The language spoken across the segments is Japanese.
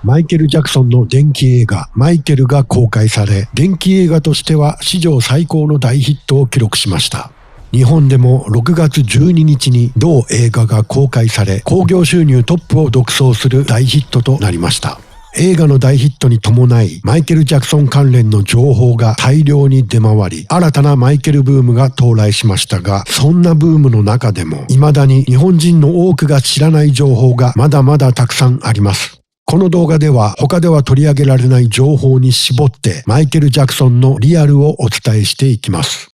マイケル・ジャクソンの伝記映画マイケルが公開され、伝記映画としては史上最高の大ヒットを記録しました。日本でも6月12日に同映画が公開され、興行収入トップを独走する大ヒットとなりました。映画の大ヒットに伴い、マイケル・ジャクソン関連の情報が大量に出回り、新たなマイケルブームが到来しましたが、そんなブームの中でも、未だに日本人の多くが知らない情報がまだまだたくさんあります。この動画では他では取り上げられない情報に絞ってマイケル・ジャクソンのリアルをお伝えしていきます。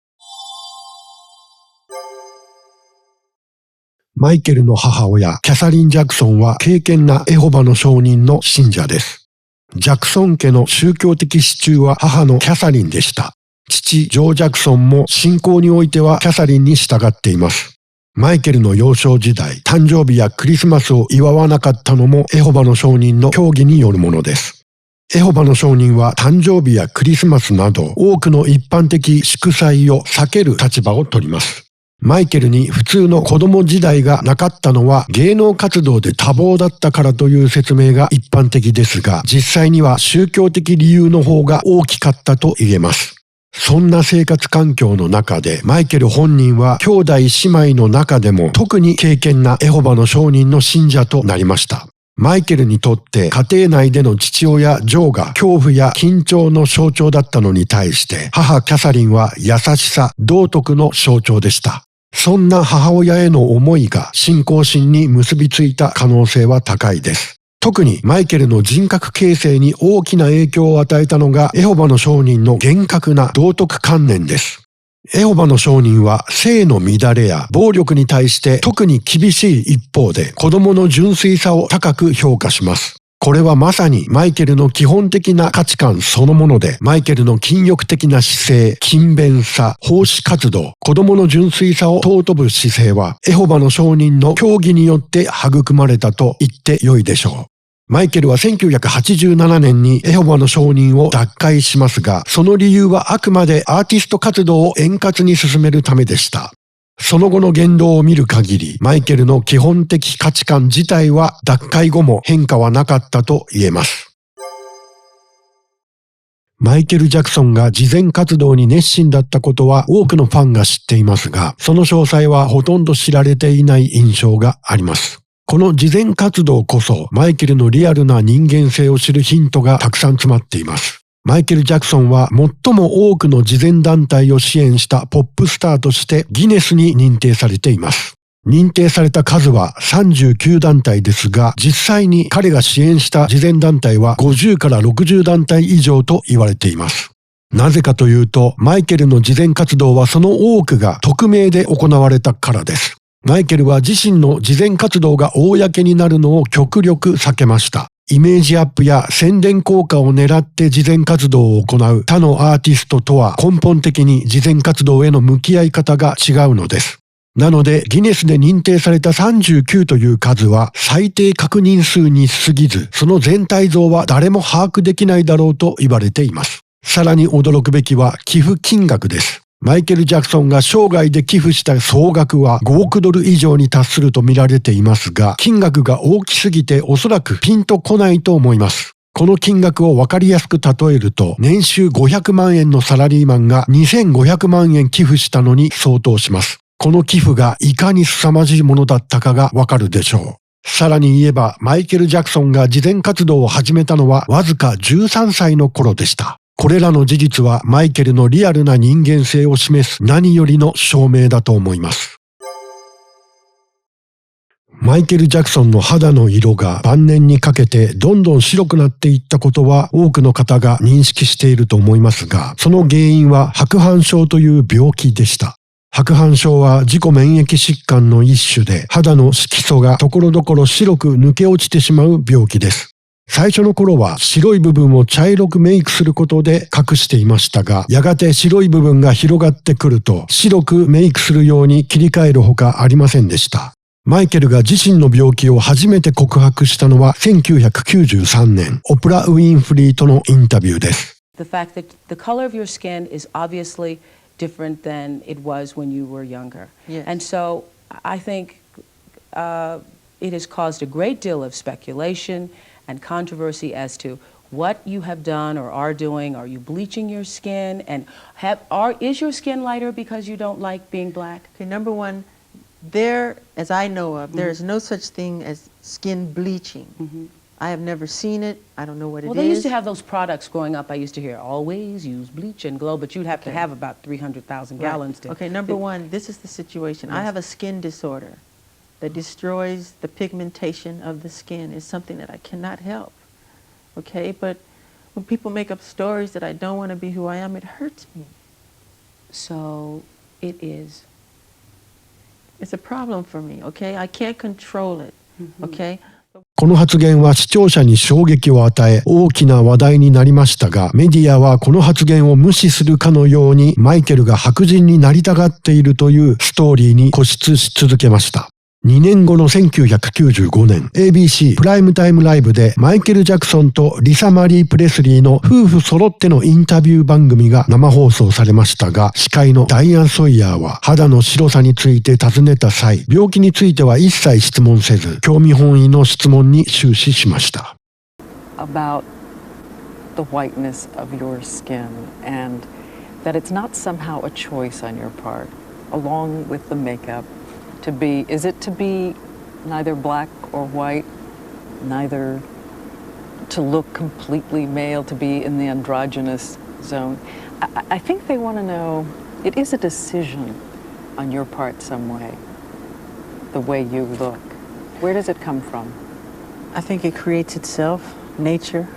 マイケルの母親、キャサリン・ジャクソンは敬虔なエホバの証人の信者です。ジャクソン家の宗教的支柱は母のキャサリンでした。父、ジョー・ジャクソンも信仰においてはキャサリンに従っています。マイケルの幼少時代、誕生日やクリスマスを祝わなかったのもエホバの証人の教義によるものです。エホバの証人は誕生日やクリスマスなど多くの一般的祝祭を避ける立場を取ります。マイケルに普通の子供時代がなかったのは芸能活動で多忙だったからという説明が一般的ですが、実際には宗教的理由の方が大きかったと言えます。そんな生活環境の中でマイケル本人は兄弟姉妹の中でも特に敬虔なエホバの証人の信者となりました。マイケルにとって家庭内での父親ジョーが恐怖や緊張の象徴だったのに対して母キャサリンは優しさ、道徳の象徴でした。そんな母親への思いが信仰心に結びついた可能性は高いです。特にマイケルの人格形成に大きな影響を与えたのがエホバの証人の厳格な道徳観念です。エホバの証人は性の乱れや暴力に対して特に厳しい一方で子供の純粋さを高く評価します。これはまさにマイケルの基本的な価値観そのもので、マイケルの禁欲的な姿勢、勤勉さ、奉仕活動、子供の純粋さを尊ぶ姿勢はエホバの証人の教義によって育まれたと言ってよいでしょう。マイケルは1987年にエホバの証人を脱会しますが、その理由はあくまでアーティスト活動を円滑に進めるためでした。その後の言動を見る限り、マイケルの基本的価値観自体は脱会後も変化はなかったと言えます。マイケル・ジャクソンが慈善活動に熱心だったことは多くのファンが知っていますが、その詳細はほとんど知られていない印象があります。この慈善活動こそマイケルのリアルな人間性を知るヒントがたくさん詰まっています。マイケル・ジャクソンは最も多くの慈善団体を支援したポップスターとしてギネスに認定されています。認定された数は39団体ですが、実際に彼が支援した慈善団体は50から60団体以上と言われています。なぜかというと、マイケルの慈善活動はその多くが匿名で行われたからです。マイケルは自身の慈善活動が公になるのを極力避けました。イメージアップや宣伝効果を狙って慈善活動を行う他のアーティストとは根本的に慈善活動への向き合い方が違うのです。なのでギネスで認定された39という数は最低確認数に過ぎず、その全体像は誰も把握できないだろうと言われています。さらに驚くべきは寄付金額です。マイケル・ジャクソンが生涯で寄付した総額は5億ドル以上に達すると見られていますが、金額が大きすぎておそらくピンとこないと思います。この金額を分かりやすく例えると、年収500万円のサラリーマンが2500万円寄付したのに相当します。この寄付がいかに凄まじいものだったかがわかるでしょう。さらに言えば、マイケル・ジャクソンが慈善活動を始めたのはわずか13歳の頃でした。これらの事実はマイケルのリアルな人間性を示す何よりの証明だと思います。マイケル・ジャクソンの肌の色が晩年にかけてどんどん白くなっていったことは多くの方が認識していると思いますが、その原因は白斑症という病気でした。白斑症は自己免疫疾患の一種で、肌の色素がところどころ白く抜け落ちてしまう病気です。最初の頃は白い部分を茶色くメイクすることで隠していましたが、やがて白い部分が広がってくると白くメイクするように切り替えるほかありませんでした。マイケルが自身の病気を初めて告白したのは1993年、オプラ・ウィンフリーとのインタビューです。The fact that the color of your skin is obviously different than it was when you were younger. Yes. And so I think it has caused a great deal of speculation and controversy as to what you have done or are doing. Are you bleaching your skin? And is your skin lighter because you don't like being black? Okay, number one, as I know of, there is no such thing as skin bleaching. I have never seen it. I don't know what it is. Well, they used to have those products growing up. I used to hear, always use bleach and glow, but you'd have to have about 300,000 gallons. Okay, number one, this is the situation. I have a skin disorder that destroys the pigmentation of the skin. It's something that I cannot help. Okay, but when people make up stories that I don't want to be who I am, it hurts me. So it is. It's a problem for me, okay? I can't control it, okay? この発言は視聴者に衝撃を与え大きな話題になりましたが、メディアはこの発言を無視するかのようにマイケルが白人になりたがっているというストーリーに固執し続けました。2年後の1995年、ABC プライムタイムライブでマイケル・ジャクソンとリサ・マリー・プレスリーの夫婦揃ってのインタビュー番組が生放送されましたが、司会のダイアン・ソイヤーは肌の白さについて尋ねた際、病気については一切質問せず、興味本位の質問に終始しました。About the whiteness of your skin and that it's not somehow a choice on your part, along with the makeup.To be, is it to be neither black or white, neither to look completely male, to be in the androgynous zone? I think they want to know, it is a decision on your part some way, the way you look. Where does it come from? I think it creates itself, nature.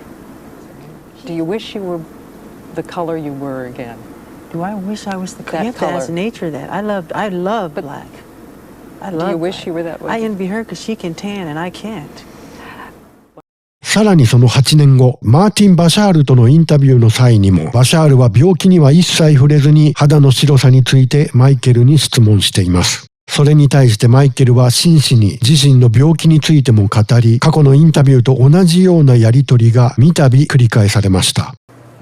Do you wish you were the color you were again? Do I wish I was the That color? You have to ask color. nature that. I love black.I love Do you wish black. you were that way? I envy her because she can tan and I can't. さらにその8年後、マーティン・バシャールとのインタビューの際にも、バシャールは病気には一切触れずに肌の白さについてマイケルに質問しています。それに対してマイケルは真摯に自身の病気についても語り、過去のインタビューと同じようなやり取りが三度繰り返されました。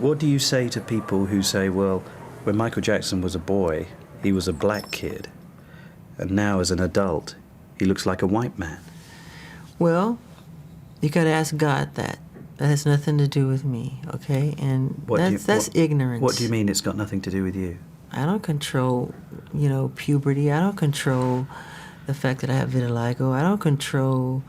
What do you say to people who say, well, when Michael Jackson was a boy, he was a black kid?And now, as an adult, he looks like a white man. Well, you got to ask God that. That has nothing to do with me, okay? And that's ignorance. What do you mean it's got nothing to do with you? I don't control, puberty. I don't control the fact that I have vitiligo. I don't control,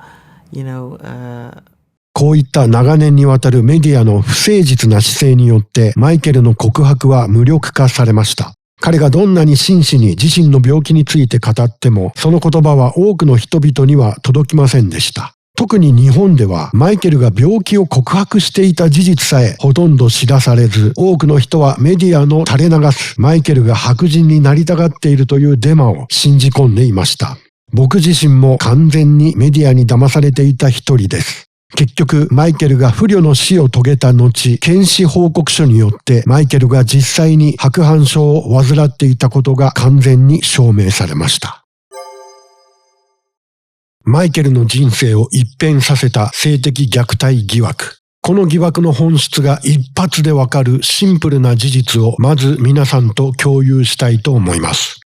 こういった長年にわたるメディアの不誠実な姿勢によってマイケルの告白は無力化されました。彼がどんなに真摯に自身の病気について語っても、その言葉は多くの人々には届きませんでした。特に日本ではマイケルが病気を告白していた事実さえほとんど知らされず、多くの人はメディアの垂れ流すマイケルが白人になりたがっているというデマを信じ込んでいました。僕自身も完全にメディアに騙されていた一人です。結局、マイケルが不慮の死を遂げた後、検視報告書によってマイケルが実際に白斑症を患っていたことが完全に証明されました。マイケルの人生を一変させた性的虐待疑惑。この疑惑の本質が一発でわかるシンプルな事実をまず皆さんと共有したいと思います。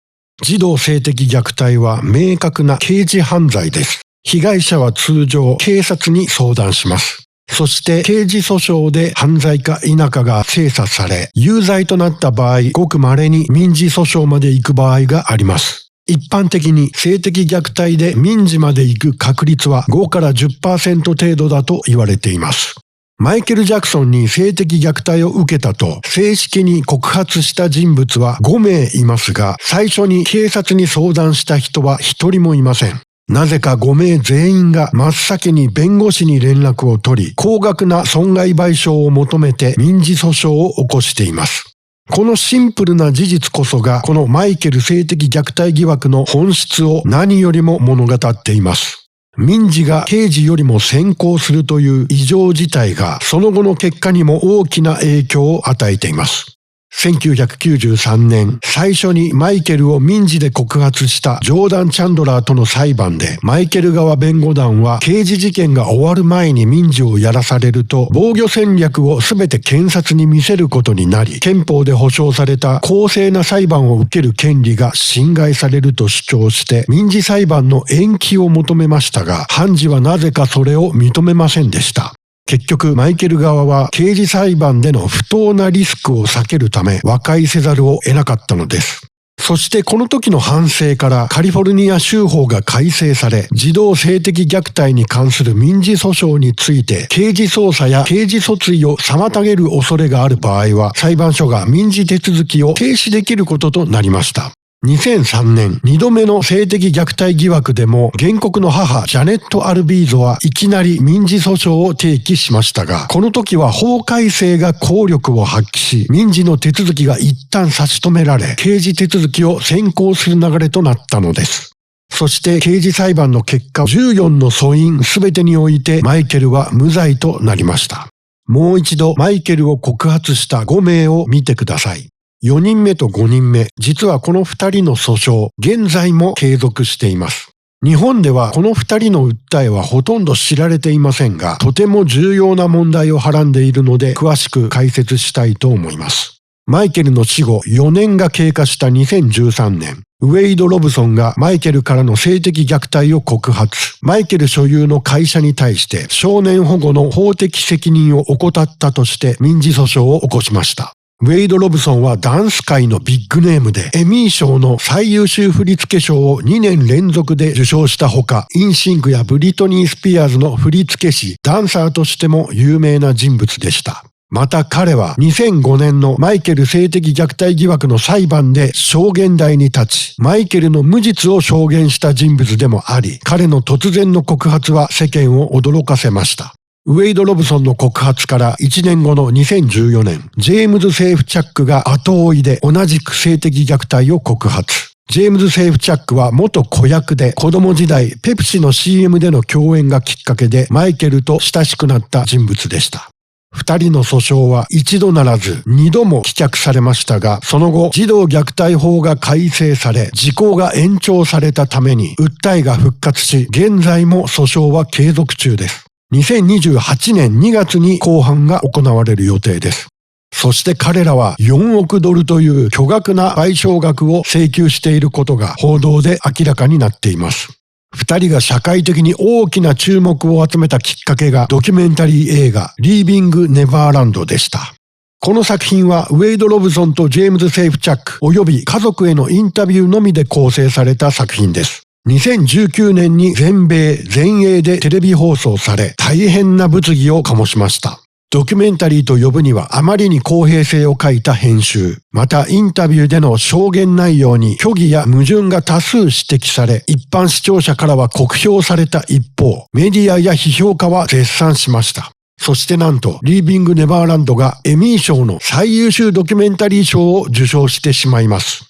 児童性的虐待は明確な刑事犯罪です。被害者は通常警察に相談します。そして刑事訴訟で犯罪か否かが精査され、有罪となった場合、ごく稀に民事訴訟まで行く場合があります。一般的に性的虐待で民事まで行く確率は5から 10% 程度だと言われています。マイケル・ジャクソンに性的虐待を受けたと正式に告発した人物は5名いますが、最初に警察に相談した人は1人もいません。なぜか5名全員が真っ先に弁護士に連絡を取り、高額な損害賠償を求めて民事訴訟を起こしています。このシンプルな事実こそが、このマイケル性的虐待疑惑の本質を何よりも物語っています。民事が刑事よりも先行するという異常事態が、その後の結果にも大きな影響を与えています。1993年、最初にマイケルを民事で告発したジョーダン・チャンドラーとの裁判で、マイケル側弁護団は刑事事件が終わる前に民事をやらされると、防御戦略をすべて検察に見せることになり、憲法で保障された公正な裁判を受ける権利が侵害されると主張して、民事裁判の延期を求めましたが、判事はなぜかそれを認めませんでした。結局、マイケル側は刑事裁判での不当なリスクを避けるため和解せざるを得なかったのです。そしてこの時の反省からカリフォルニア州法が改正され、児童性的虐待に関する民事訴訟について刑事捜査や刑事訴追を妨げる恐れがある場合は裁判所が民事手続きを停止できることとなりました。2003年、2度目の性的虐待疑惑でも原告の母ジャネット・アルビーゾはいきなり民事訴訟を提起しましたが、この時は法改正が効力を発揮し、民事の手続きが一旦差し止められ、刑事手続きを先行する流れとなったのです。そして刑事裁判の結果、14の訴因すべてにおいてマイケルは無罪となりました。もう一度マイケルを告発した5名を見てください。4人目と5人目、実はこの2人の訴訟、現在も継続しています。日本ではこの2人の訴えはほとんど知られていませんが、とても重要な問題をはらんでいるので、詳しく解説したいと思います。マイケルの死後4年が経過した2013年、ウェイド・ロブソンがマイケルからの性的虐待を告発。マイケル所有の会社に対して少年保護の法的責任を怠ったとして民事訴訟を起こしました。ウェイド・ロブソンはダンス界のビッグネームでエミー賞の最優秀振付賞を2年連続で受賞したほか、インシンクやブリトニー・スピアーズの振付師、ダンサーとしても有名な人物でした。また彼は2005年のマイケル性的虐待疑惑の裁判で証言台に立ち、マイケルの無実を証言した人物でもあり、彼の突然の告発は世間を驚かせました。ウェイド・ロブソンの告発から1年後の2014年、ジェームズ・セーフチャックが後追いで同じく性的虐待を告発。ジェームズ・セーフチャックは元子役で子供時代ペプシの CM での共演がきっかけでマイケルと親しくなった人物でした。2人の訴訟は一度ならず2度も棄却されましたが、その後児童虐待法が改正され時効が延長されたために訴えが復活し、現在も訴訟は継続中です。2028年2月に公判が行われる予定です。そして彼らは4億ドルという巨額な賠償額を請求していることが報道で明らかになっています。2人が社会的に大きな注目を集めたきっかけがドキュメンタリー映画リービング・ネバーランドでした。この作品はウェイド・ロブソンとジェームズ・セーフチャック及び家族へのインタビューのみで構成された作品です。2019年に全米全英でテレビ放送され、大変な物議を醸しました。ドキュメンタリーと呼ぶにはあまりに公平性を欠いた編集、またインタビューでの証言内容に虚偽や矛盾が多数指摘され、一般視聴者からは酷評された一方、メディアや批評家は絶賛しました。そしてなんと、リービング・ネバーランドがエミー賞の最優秀ドキュメンタリー賞を受賞してしまいます。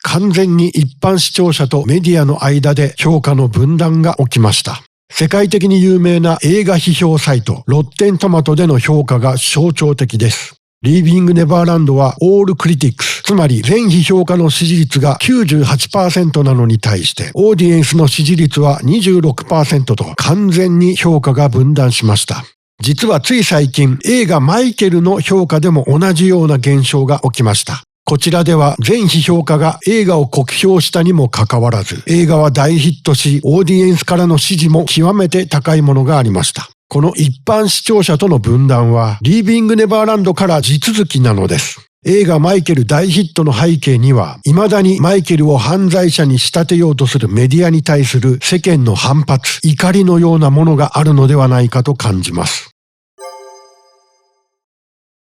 完全に一般視聴者とメディアの間で評価の分断が起きました。世界的に有名な映画批評サイトロッテントマトでの評価が象徴的です。リービング・ネバーランドはオールクリティックス、つまり全批評家の支持率が 98% なのに対してオーディエンスの支持率は 26% と完全に評価が分断しました。実はつい最近映画マイケルの評価でも同じような現象が起きました。こちらでは全批評家が映画を酷評したにもかかわらず、映画は大ヒットし、オーディエンスからの支持も極めて高いものがありました。この一般視聴者との分断は、リービング・ネバーランドから地続きなのです。映画マイケル大ヒットの背景には、未だにマイケルを犯罪者に仕立てようとするメディアに対する世間の反発、怒りのようなものがあるのではないかと感じます。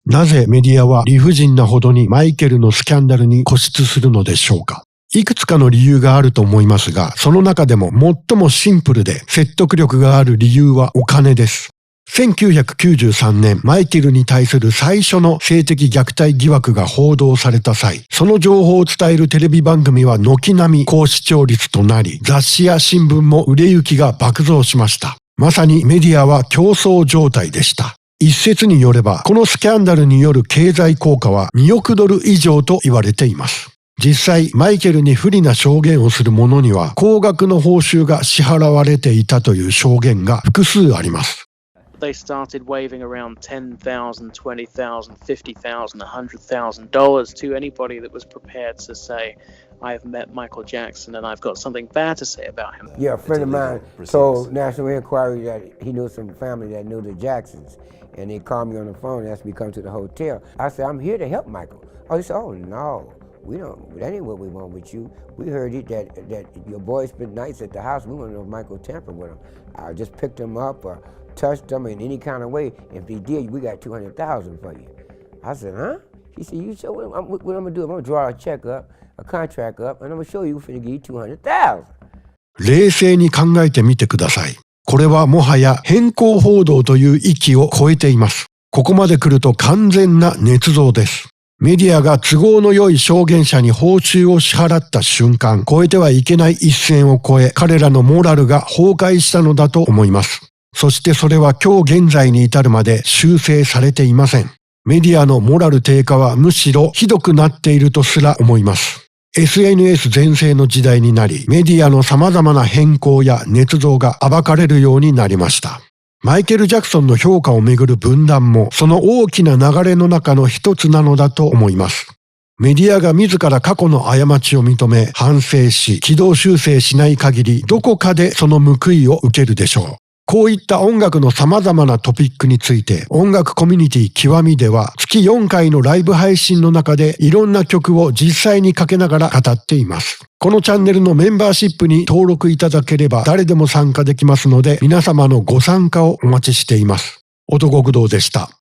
なぜメディアは理不尽なほどにマイケルのスキャンダルに固執するのでしょうか。いくつかの理由があると思いますが、その中でも最もシンプルで説得力がある理由はお金です。1993年、マイケルに対する最初の性的虐待疑惑が報道された際、その情報を伝えるテレビ番組は軒並み高視聴率となり、雑誌や新聞も売れ行きが爆増しました。まさにメディアは競争状態でした。一説によれば、このスキャンダルによる経済効果は2億ドル以上と言われています。実際、マイケルに不利な証言をする者には、高額の報酬が支払われていたという証言が複数あります。They started waving around $10,000, $20,000, $50,000, $100,000 to anybody that was prepared to say, I've met Michael Jackson and I've got something bad to say about him. Yeah, a friend of mine told National Enquiry that he knew some family that knew the Jacksons. And they called me on the phone and asked me to come to the hotel. I said, I'm here to help Michael. Oh, he said, oh, no, we don't, that ain't what we want with you. We heard it that your boy spent nights at the house. We want to know if Michael tampered with him. I just picked him up or touched him in any kind of way. If he did, we got $200,000 for you. I said, huh? He said, you sure what I'm gonna do? I'm gonna draw a check up, a contract up, and I'm gonna show you we're finna give you $200,000.冷静に考えてみてください。これはもはや偏向報道という域を超えています。ここまで来ると完全な捏造です。メディアが都合の良い証言者に報酬を支払った瞬間、越えてはいけない一線を越え、彼らのモラルが崩壊したのだと思います。そしてそれは今日現在に至るまで修正されていません。メディアのモラル低下はむしろひどくなっているとすら思います。SNS 全盛の時代になり、メディアの様々な変更や捏造が暴かれるようになりました。マイケル・ジャクソンの評価をめぐる分断もその大きな流れの中の一つなのだと思います。メディアが自ら過去の過ちを認め反省し軌道修正しない限りどこかでその報いを受けるでしょう。こういった音楽の様々なトピックについて音楽コミュニティ極みでは月4回のライブ配信の中でいろんな曲を実際にかけながら語っています。このチャンネルのメンバーシップに登録いただければ誰でも参加できますので皆様のご参加をお待ちしています。音極道でした。